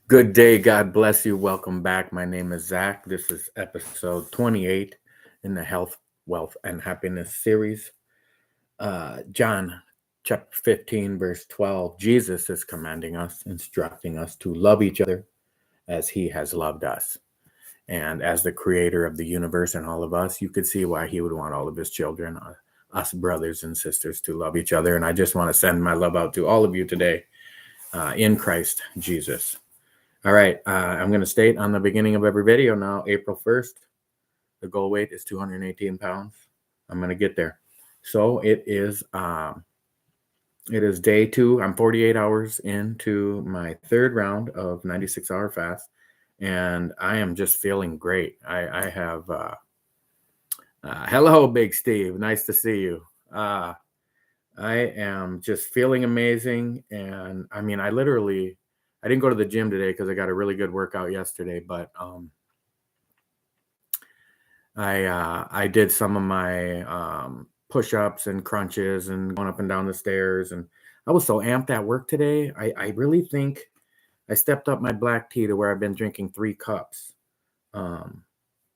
Good day. God bless you. Welcome back. My name is Zach. This is episode 28 in the Health, Wealth, and Happiness series. John chapter 15, verse 12. Jesus is commanding us, instructing us to love each other as he has loved us. And as the creator of the universe and all of us, you could see why he would want all of his children, us brothers and sisters, to love each other. And I just want to send my love out to all of you today in Christ Jesus. All right, I'm going to state on the beginning of every video now, April 1st, the goal weight is 218 pounds. I'm going to get there. So it is day 2. I'm 48 hours into my third round of 96-hour fast, and I am just feeling great. I have, hello, Big Steve. Nice to see you. I am just feeling amazing, and I mean, I didn't go to the gym today because I got a really good workout yesterday, but I did some of my push-ups and crunches and going up and down the stairs, and I was so amped at work today. I really think I stepped up my black tea to where I've been drinking 3 cups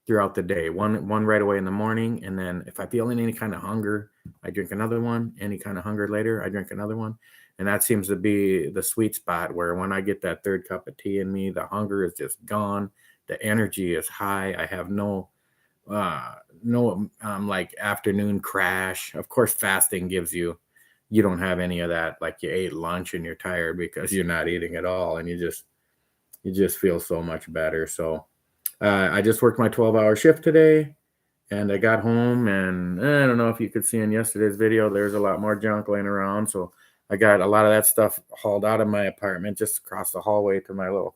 throughout the day. One right away in the morning, and then if I feel any kind of hunger, I drink another one. Any kind of hunger later, I drink another one. And that seems to be the sweet spot where when I get that third cup of tea in me, the hunger is just gone. The energy is high. I have no like afternoon crash. Of course, fasting gives you don't have any of that. Like you ate lunch and you're tired because you're not eating at all, and you just feel so much better. So I just worked my 12-hour shift today, and I got home, and I don't know if you could see in yesterday's video, there's a lot more junk laying around. So I got a lot of that stuff hauled out of my apartment just across the hallway to my little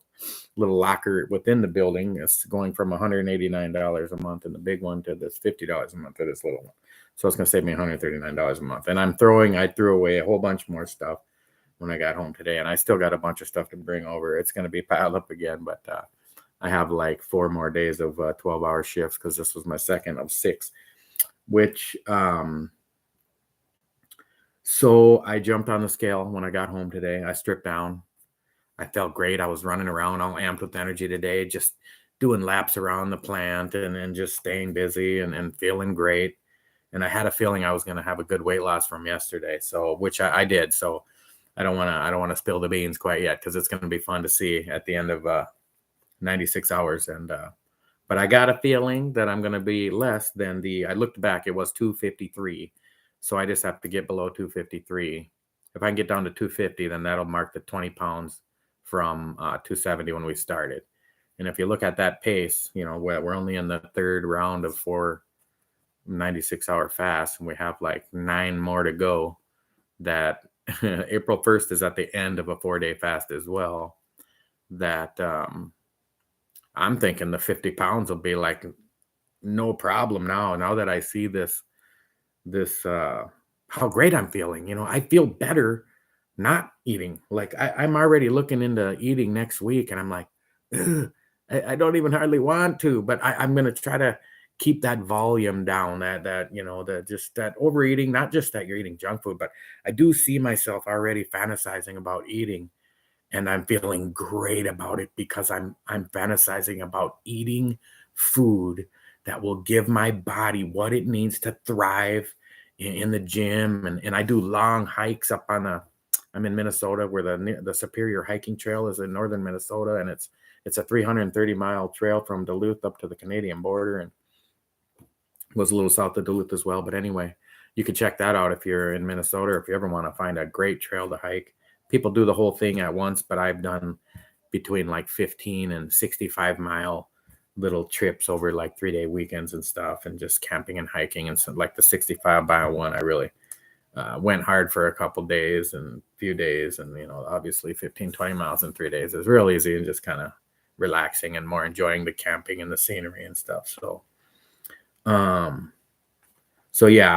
locker within the building. It's going from $189 a month in the big one to this $50 a month to this little one. So it's going to save me $139 a month. And I threw away a whole bunch more stuff when I got home today, and I still got a bunch of stuff to bring over. It's going to be piled up again, but I have like 4 more days of 12-hour shifts because this was my second of 6, which so I jumped on the scale when I got home today. I stripped down. I felt great. I was running around all amped with energy today, just doing laps around the plant and just staying busy and feeling great. And I had a feeling I was going to have a good weight loss from yesterday, so which I did. So I don't want to spill the beans quite yet because it's going to be fun to see at the end of 96 hours. And but I got a feeling that I'm going to be less than I looked back, it was 253. So I just have to get below 253. If I can get down to 250, then that'll mark the 20 pounds from 270 when we started. And if you look at that pace, we're only in the third round of 4 96-hour fasts, and we have like 9 more to go. That April 1st is at the end of a 4-day fast as well. That I'm thinking the 50 pounds will be like no problem now that I see this how great I'm feeling. I feel better not eating. Like I'm already looking into eating next week, and I'm like, I don't even hardly want to, but I'm going to try to keep that volume down, that overeating, not just that you're eating junk food, but I do see myself already fantasizing about eating, and I'm feeling great about it because I'm fantasizing about eating food that will give my body what it needs to thrive in the gym. And I do long hikes up I'm in Minnesota, where the Superior Hiking Trail is in northern Minnesota, and it's a 330-mile trail from Duluth up to the Canadian border, and was a little south of Duluth as well. But anyway, you can check that out if you're in Minnesota, or if you ever want to find a great trail to hike. People do the whole thing at once, but I've done between like 15 and 65-mile little trips over like 3-day weekends and stuff, and just camping and hiking. And so like the 65-mile one, I really went hard for a couple days and few days, and obviously 15-20 miles in 3 days is real easy and just kind of relaxing and more enjoying the camping and the scenery and stuff. So yeah,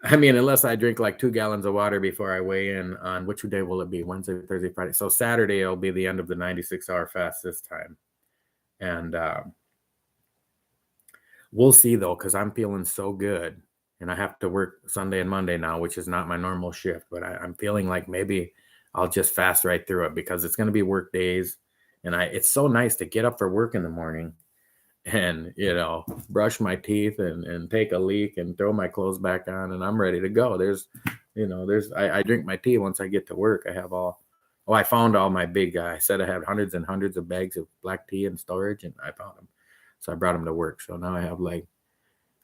I mean, unless I drink like 2 gallons of water before I weigh in on which day will it be? Wednesday, Thursday, Friday. So Saturday will be the end of the 96-hour fast this time. And we'll see though, because I'm feeling so good. And I have to work Sunday and Monday now, which is not my normal shift. But I'm feeling like maybe I'll just fast right through it because it's going to be work days. And it's so nice to get up for work in the morning and, brush my teeth and take a leak and throw my clothes back on and I'm ready to go. I drink my tea once I get to work. I found all my I said I had hundreds and hundreds of bags of black tea in storage and I found them. So I brought them to work. So now I have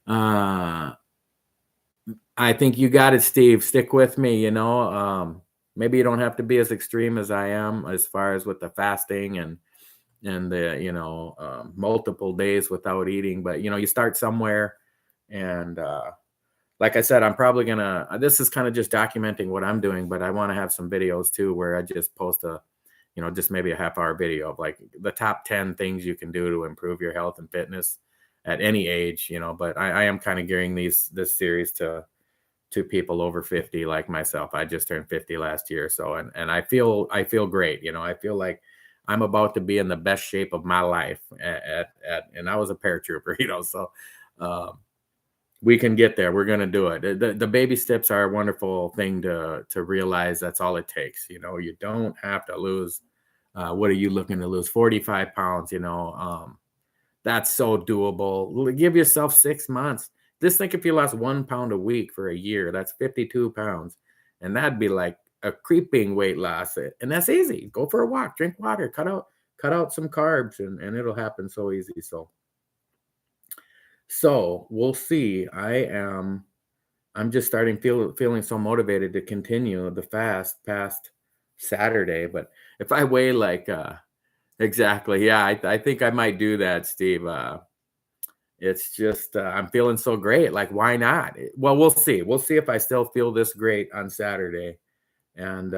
uh, I think you got it, Steve. Stick with me, maybe you don't have to be as extreme as I am as far as with the fasting and the multiple days without eating, but you start somewhere. And like I said, I'm probably gonna this is kind of just documenting what I'm doing, but I want to have some videos too where I just post just maybe a half-hour video of like the top 10 things you can do to improve your health and fitness at any age. But I am kind of gearing this series to people over 50 like myself. I just turned 50 last year. So, and I feel great. I feel like I'm about to be in the best shape of my life and I was a paratrooper, so, we can get there. We're going to do it. The baby steps are a wonderful thing to realize. That's all it takes. You don't have to lose. What are you looking to lose? 45 pounds, that's so doable. Give yourself 6 months. Just think if you lost 1 pound a week for a year, that's 52 pounds. And that'd be like a creeping weight loss. And that's easy. Go for a walk, drink water, cut out some carbs and it'll happen so easy. So we'll see. I'm just starting feeling so motivated to continue the fast past Saturday. But if I weigh exactly, yeah, I think I might do that, Steve. It's just I'm feeling so great. Like, why not? Well, we'll see. We'll see if I still feel this great on Saturday, and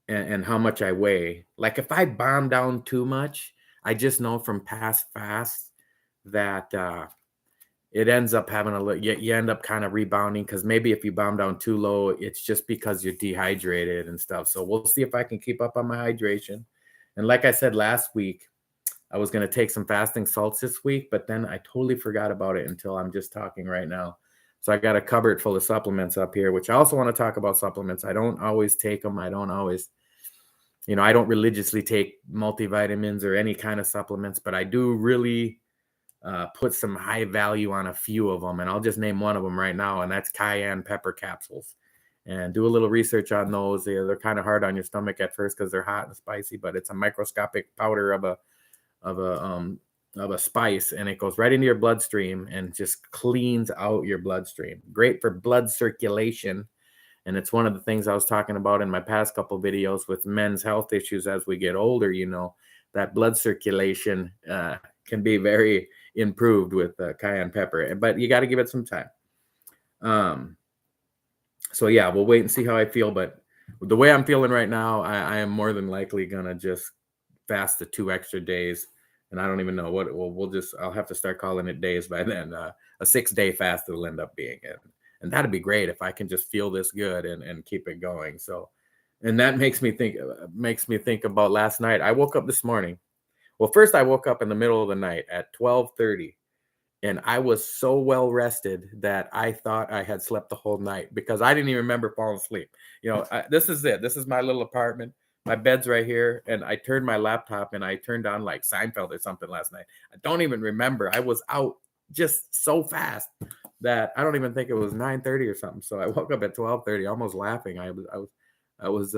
and how much I weigh. Like, if I bomb down too much, I just know from past fasts that it ends up having you end up kind of rebounding because maybe if you bomb down too low, it's just because you're dehydrated and stuff. So we'll see if I can keep up on my hydration. And like I said last week, I was going to take some fasting salts this week, but then I totally forgot about it until I'm just talking right now. So I got a cupboard full of supplements up here, which I also want to talk about supplements. I don't always take them. I don't always, I don't religiously take multivitamins or any kind of supplements, but I do really put some high value on a few of them. And I'll just name one of them right now, and that's cayenne pepper capsules. And do a little research on those. They're kind of hard on your stomach at first because they're hot and spicy, but it's a microscopic powder of a spice, and it goes right into your bloodstream and just cleans out your bloodstream. Great for blood circulation. And it's one of the things I was talking about in my past couple videos with men's health issues as we get older. That blood circulation can be very improved with cayenne pepper, but you got to give it some time. So yeah, we'll wait and see how I feel. But the way I'm feeling right now, I am more than likely gonna just fast the 2 extra days. And I don't even know what I'll have to start calling it days by then. A 6-day fast it'll end up being it. And that'd be great if I can just feel this good and keep it going. So, and that makes me think about last night. I woke up this morning. Well, first I woke up in the middle of the night at 12:30. And I was so well rested that I thought I had slept the whole night because I didn't even remember falling asleep. This is it. This is my little apartment. My bed's right here. And I turned my laptop and I turned on like Seinfeld or something last night. I don't even remember. I was out just so fast that I don't even think it was 9:30 or something. So I woke up at 12:30, almost laughing. I was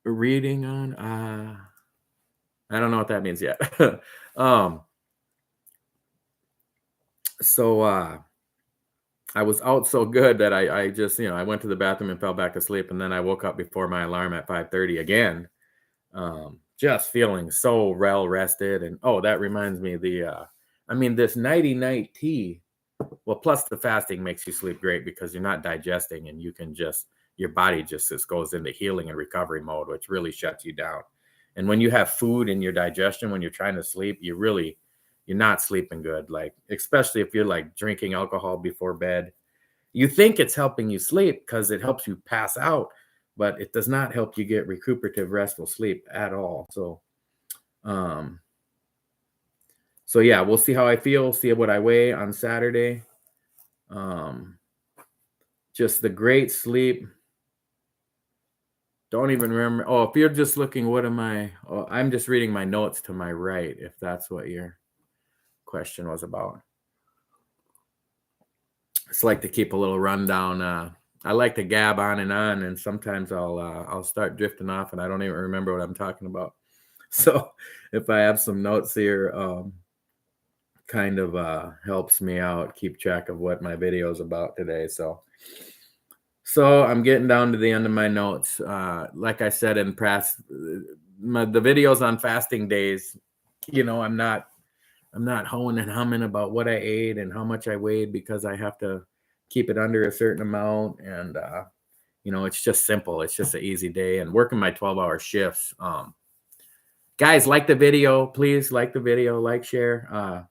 reading on, I don't know what that means yet. So I was out so good that I just, I went to the bathroom and fell back asleep. And then I woke up before my alarm at 5:30 again. Just feeling so well rested. And oh, that reminds me, this nighty night tea. Well, plus the fasting makes you sleep great because you're not digesting and you can your body just goes into healing and recovery mode, which really shuts you down. And when you have food in your digestion, when you're trying to sleep, you're not sleeping good. Like, especially if you're like drinking alcohol before bed, you think it's helping you sleep because it helps you pass out, but it does not help you get recuperative, restful sleep at all. So yeah, we'll see how I feel, see what I weigh on Saturday. Just the great sleep Don't even remember. Oh, if you're just looking, what am I? Oh, I'm just reading my notes to my right, if that's what your question was about. It's like to keep a little rundown. I like to gab on, and sometimes I'll start drifting off, and I don't even remember what I'm talking about. So if I have some notes here, kind of helps me out keep track of what my video is about today. So I'm getting down to the end of my notes. Like I said in past, the videos on fasting days, I'm not hoeing and humming about what I ate and how much I weighed, because I have to keep it under a certain amount. And it's just simple. It's just an easy day, and working my 12-hour shifts. Guys, like the video, please like the video, like, share.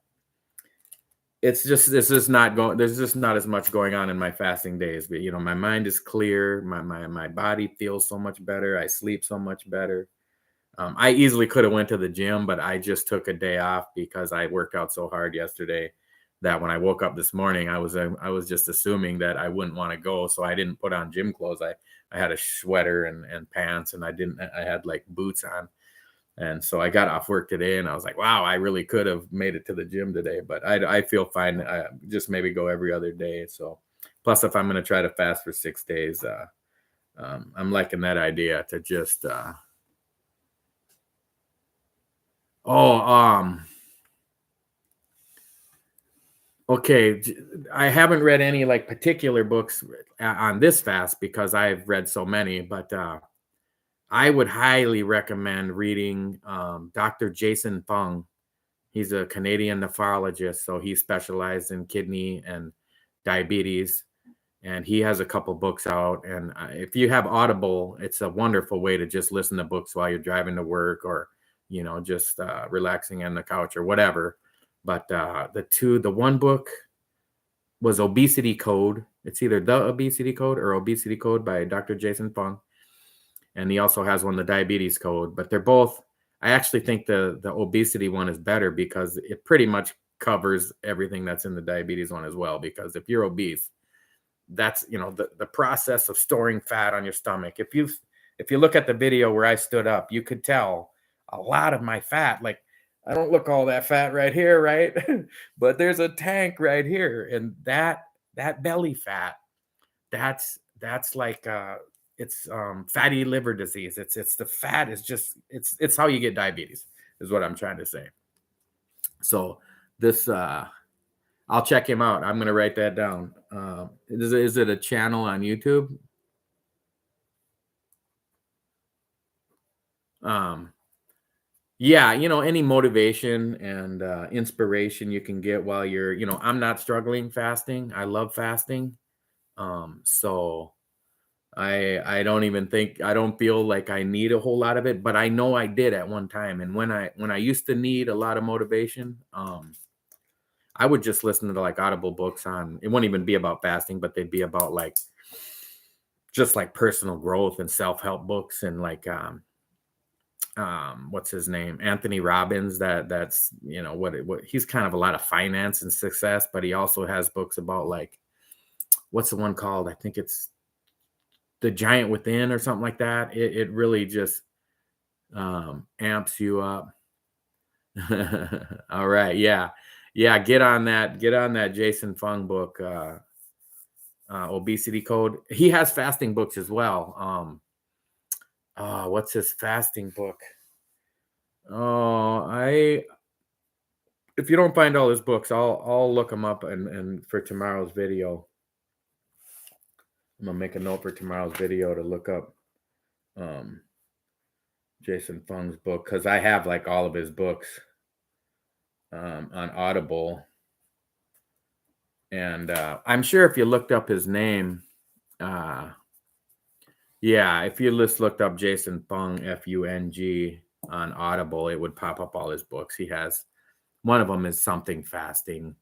It's just this is not going. There's just not as much going on in my fasting days, but my mind is clear. My body feels so much better. I sleep so much better. I easily could have went to the gym, but I just took a day off because I worked out so hard yesterday that when I woke up this morning, I was just assuming that I wouldn't want to go, so I didn't put on gym clothes. I had a sweater and pants, and I had like boots on. And so I got off work today, and I was like, wow, I really could have made it to the gym today, but I feel fine. I just maybe go every other day. So plus, if I'm going to try to fast for 6 days, I'm liking that idea to just, oh, okay. I haven't read any like particular books on this fast because I've read so many, but I would highly recommend reading Dr. Jason Fung. He's a Canadian nephrologist, so he specialized in kidney and diabetes, and he has a couple books out. And if you have Audible, it's a wonderful way to just listen to books while you're driving to work, or just relaxing on the couch or whatever. But the one book was Obesity Code. It's either The Obesity Code or Obesity Code by Dr. Jason Fung, and he also has one, The Diabetes Code. But they're both. I actually think the obesity one is better because it pretty much covers everything that's in the diabetes one as well. Because if you're obese, that's the process of storing fat on your stomach. If you look at the video where I stood up, you could tell a lot of my fat. Like, I don't look all that fat right here, right? But there's a tank right here, and that belly fat, that's like it's fatty liver disease. It's the fat is just it's how you get diabetes, is what I'm trying to say. So this I'll check him out. I'm gonna write that down. Is it a channel on YouTube? Um, yeah, any motivation and inspiration you can get while I'm not struggling fasting. I love fasting. So I don't even think I don't feel like I need a whole lot of it, but I know I did at one time. And when I used to need a lot of motivation, I would just listen to like Audible books on. It wouldn't even be about fasting, but they'd be about like just like personal growth and self-help books, and like what's his name, Anthony Robbins. That's what he's kind of a lot of finance and success, but he also has books about like, what's the one called? I think it's The Giant Within or something like that. It really just amps you up. All right, yeah, get on that Jason Fung book, Obesity Code. He has fasting books as well. What's his fasting book? Oh, I if you don't find all his books, I'll look them up, and for tomorrow's video, I'm gonna make a note for tomorrow's video to look up um Jason Fung's book, because I have like all of his books on Audible. And I'm sure if you looked up his name, uh yeah, if you just looked up Jason Fung, Fung, on Audible, it would pop up all his books. He has one of them is something fasting,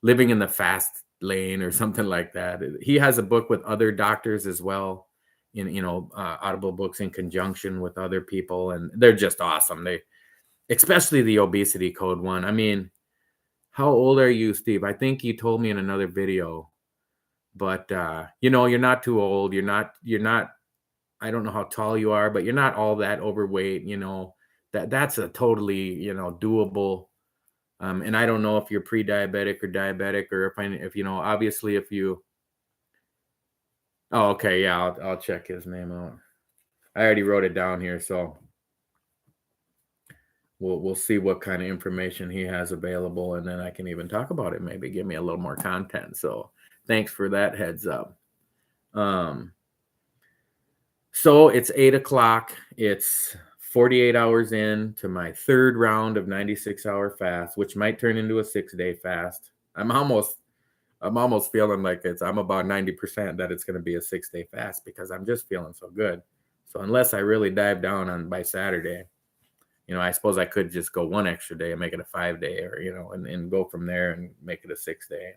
living in the fast lane or something like that. He has a book with other doctors as well, in Audible books in conjunction with other people, and they're just awesome. They especially the Obesity Code one. I mean, how old are you, Steve? I think you told me in another video, but you're not too old. You're not I don't know how tall you are, but you're not all that overweight, you know. That's a totally, you know, doable. And I don't know if you're pre-diabetic or diabetic, or if you know, obviously if you. Oh, okay, yeah, I'll check his name out. I already wrote it down here, so we'll see what kind of information he has available, and then I can even talk about it. Maybe give me a little more content. So thanks for that heads up. Um, so it's 8 o'clock. It's 48 hours in to my third round of 96-hour fast, which might turn into a 6-day fast. I'm almost feeling like I'm about 90% that it's going to be a 6-day fast because I'm just feeling so good. So unless I really dive down on by Saturday, you know, I suppose I could just go one extra day and make it a 5-day, or, you know, and go from there and make it a 6-day.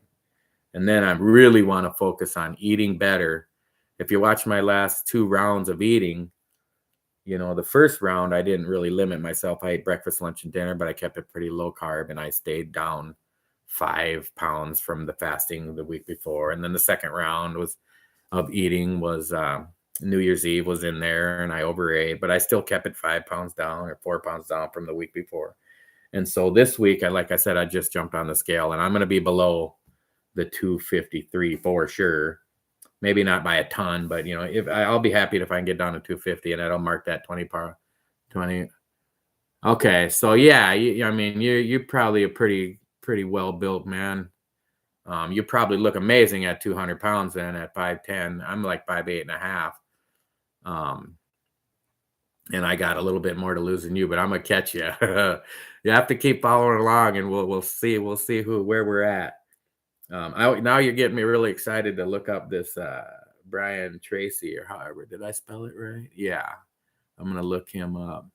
And then I really want to focus on eating better. If you watch my last 2 rounds of eating, you know, the first round, I didn't really limit myself. I ate breakfast, lunch, and dinner, but I kept it pretty low carb, and I stayed down 5 pounds from the fasting the week before. And then the second round of eating was New Year's Eve was in there, and I overate, but I still kept it 5 pounds down or 4 pounds down from the week before. And so this week, like I said, I just jumped on the scale, and I'm going to be below the 253 for sure. Maybe not by a ton, but you know, if I'll be happy if I can get down to 250, and that'll mark that 20. Okay, so yeah, I mean, you're probably a pretty well built man. You probably look amazing at 200 pounds. Then at 5'10", I'm like 5'8" and a half. Um, and I got a little bit more to lose than you, but I'm gonna catch you. You have to keep following along, and we'll see where we're at. Now you're getting me really excited to look up this Brian Tracy, or however, did I spell it right? Yeah, I'm gonna look him up,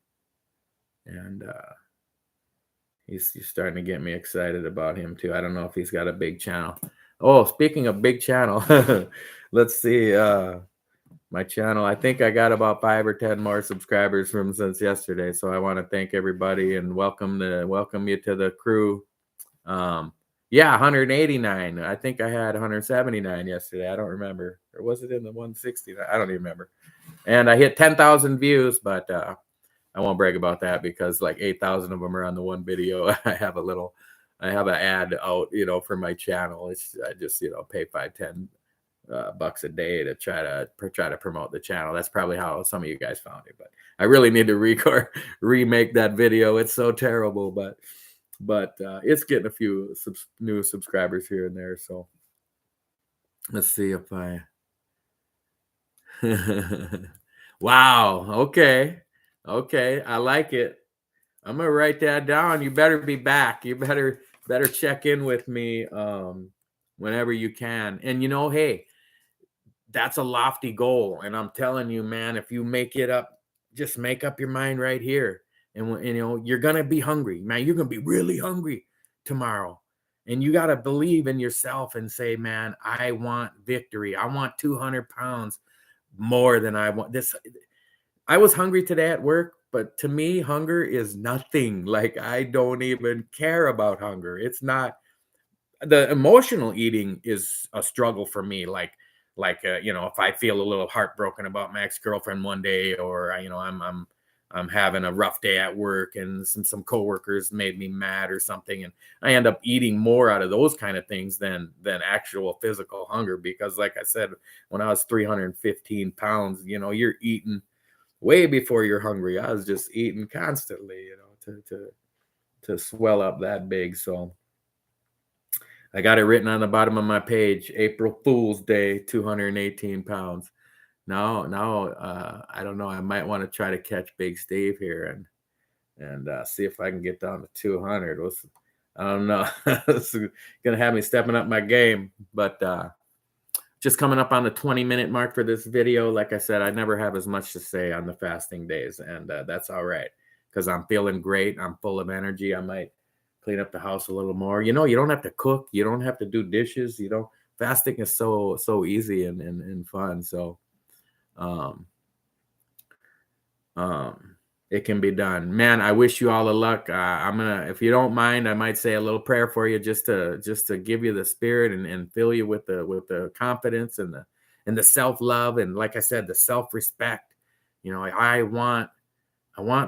and he's starting to get me excited about him too. I don't know if he's got a big channel. Oh, speaking of big channel, let's see. My channel, I think I got about 5 or 10 more subscribers from since yesterday. So I want to thank everybody and welcome you to the crew. Yeah, 189. I think I had 179 yesterday. I don't remember. Or was it in the 160? I don't even remember. And I hit 10,000 views, but I won't brag about that because like 8,000 of them are on the one video. I have an ad out, you know, for my channel. I just, you know, pay 5-10 bucks a day to try to promote the channel. That's probably how some of you guys found it, but I really need to remake that video. It's so terrible, but it's getting a few new subscribers here and there. So let's see if I. Wow. Okay. I like it. I'm gonna write that down. You better be back. You better check in with me whenever you can. And you know, hey, that's a lofty goal. And I'm telling you, man, if you make it up, just make up your mind right here. And you know, you're gonna be hungry, man. You're gonna be really hungry tomorrow. And you got to believe in yourself and say, man, I want victory. I want 200 pounds more than I want this. I was hungry today at work, but to me, hunger is nothing. Like, I don't even care about hunger. It's not. The emotional eating is a struggle for me. You know, if I feel a little heartbroken about my ex-girlfriend one day, or you know, I'm having a rough day at work, and some coworkers made me mad or something, and I end up eating more out of those kind of things than actual physical hunger. Because like I said, when I was 315 pounds, you know, you're eating way before you're hungry. I was just eating constantly, you know, to swell up that big. So I got it written on the bottom of my page: April Fool's Day, 218 pounds. Now, I don't know. I might want to try to catch Big Steve here and see if I can get down to 200. I don't know. It's gonna have me stepping up my game, but just coming up on the 20-minute mark for this video. Like I said, I never have as much to say on the fasting days, and that's all right because I'm feeling great. I'm full of energy. I might clean up the house a little more. You know, you don't have to cook. You don't have to do dishes. You know, fasting is so easy and fun. So, um, it can be done. Man, I wish you all the luck. I'm gonna, if you don't mind, I might say a little prayer for you just to give you the spirit and fill you with the confidence and the self love, and like I said, the self respect I want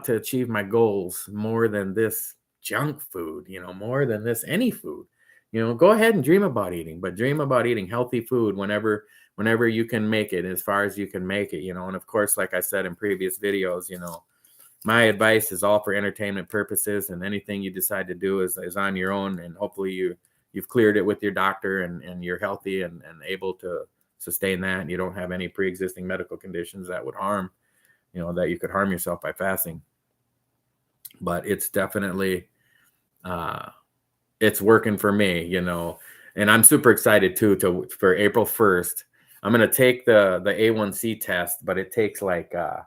to achieve my goals more than this junk food, more than this any food. Go ahead and dream about eating, but dream about eating healthy food whenever you can make it, as far as you can make it. And of course, like I said in previous videos, my advice is all for entertainment purposes, and anything you decide to do is on your own, and hopefully you've cleared it with your doctor, and you're healthy and able to sustain that, and you don't have any pre-existing medical conditions that would harm, that you could harm yourself by fasting. But it's definitely it's working for me, and I'm super excited too for April 1st. I'm going to take the A1C test, but it takes like I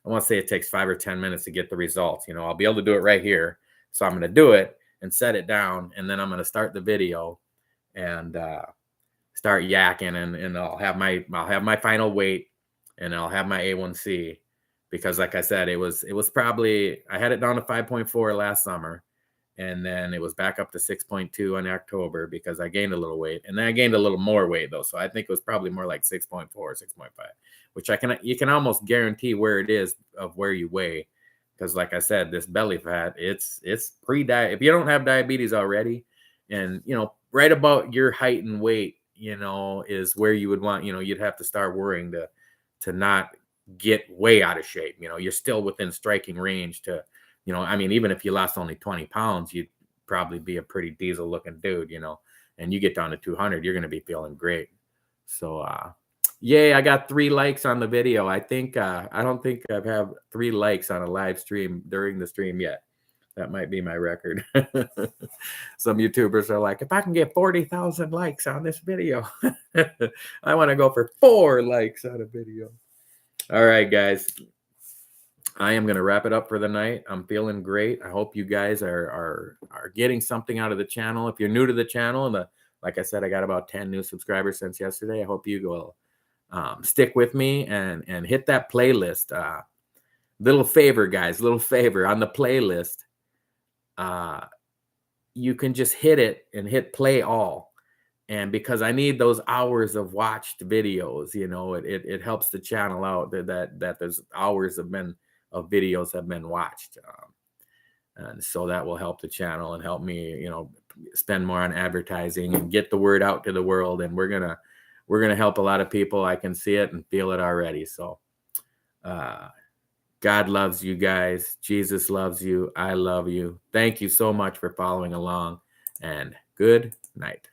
want to say it takes 5 or 10 minutes to get the results. I'll be able to do it right here. So I'm going to do it and set it down, and then I'm going to start the video and start yakking, and I'll have my final weight, and I'll have my A1C, because like I said, it was probably, I had it down to 5.4 last summer, and then it was back up to 6.2 in October because I gained a little weight, and then I gained a little more weight though. So I think it was probably more like 6.4 or 6.5, which you can almost guarantee where it is of where you weigh. Because like I said, this belly fat, it's pre-diet. If you don't have diabetes already, and right about your height and weight, is where you would want, you'd have to start worrying to not get way out of shape. You're still within striking range to, even if you lost only 20 pounds, you'd probably be a pretty diesel looking dude, and you get down to 200, you're going to be feeling great. So, yay, I got 3 likes on the video. I don't think I've had 3 likes on a live stream during the stream yet. That might be my record. Some YouTubers are like, if I can get 40,000 likes on this video, I want to go for 4 likes on a video. All right, guys. I am going to wrap it up for the night. I'm feeling great. I hope you guys are getting something out of the channel. If you're new to the channel, and like I said, I got about 10 new subscribers since yesterday. I hope you will stick with me and hit that playlist. Little favor, guys, little favor on the playlist. You can just hit it and hit play all. And because I need those hours of watched videos, it helps the channel out that there's hours of videos have been watched. And so that will help the channel and help me, spend more on advertising and get the word out to the world. And we're going to help a lot of people. I can see it and feel it already. So, God loves you guys. Jesus loves you. I love you. Thank you so much for following along, and good night.